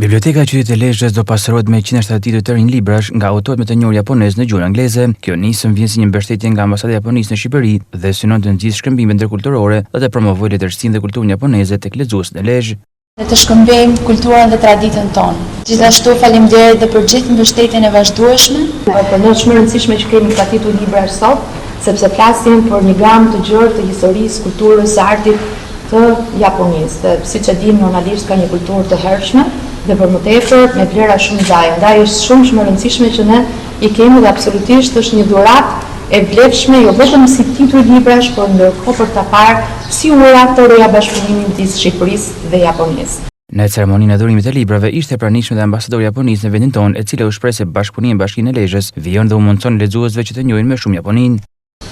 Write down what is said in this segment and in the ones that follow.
Biblioteka e qytetit të Lezhës do pastërohet me 170 të rinj librash nga autorët me të njohur japonez në gjuhën angleze. Kjo nisëm vjen si një mbështetje nga ambasada japoneze në Shqipëri dhe synon të nxjisë shkëmbime ndërkulturore dhe të promovojë letërsinë dhe kulturën japoneze tek lexuesit në Lezhë. Ne të shkëmbejmë kulturën dhe traditën tonë. Gjithashtu faleminderit dhe për gjithë mbështetjen e vazhdueshme. Për ne është shumë e rëndësishme që kemi patitur librash sot, sepse flasim për një gamë të gjerë të historisë, kulturës, artit të Japonisë. Dhe siç e dimë, normalisht ka një kulturë të hershme dhe për më tepër me vlera shumë gjaja. Ndaj është shumë e rëndësishme që ne i kemi dhe absolutisht është një dhuratë e vlefshme, jo vetëm si titull librash, por ndërkohë për ta parë si uratë të reja bashkëpunimit të Shqipërisë dhe Japonisë. Në ceremoninë e dhurimit të librave ishte e pranishme dhe ambasadori japonez në vendin tonë, e cila u shpreh se bashkëpunimi me Bashkinë e Lezhës vijon dhe u mundson lexuesve që të njohin më shumë Japoninë.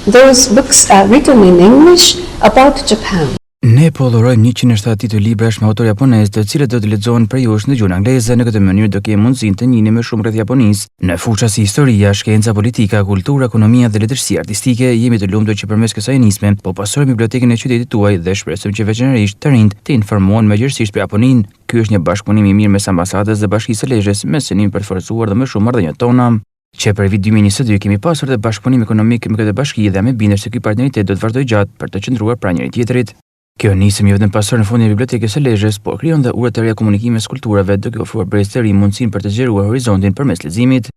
Those books are written in English about Japan. Ne po dhurojmë 170 librash me autor japonez, të cilët do të lexohen prej jush në gjuhën angleze. Në këtë mënyrë do kemi mundësinë të njihni më shumë rreth Japonisë. Në fushë si historia, shkenca, politika, kultura, ekonomia dhe letërsia artistike, jemi të lumtur që përmes kësaj nisme po pastrojmë bibliotekën e qytetit tuaj dhe shpresojmë që veçanërisht të rinjt të informohen më gjerësisht për Japoninë. Ky është një bashkëpunim i mirë mes ambasadës dhe Bashkisë së Lezhës me synim për të forcuar dhe më shumë marrëdhëniet tona. Që për vit 2022 kemi pasur dhe bashkëpunim ekonomik me këtë bashki dhe jam i bindur se ky partneritet do të vazhdojë gjatë për të qëndruar pranë njëri tjetrit. Kjo nisëm jo vetëm pasor në fundin e bibliotekës së Lezhës, por krijon dhe ure të reja komunikimit mes kulturave, duke ofruar brezë të ri mundësinë për të zgjeruar horizontin përmes leximit.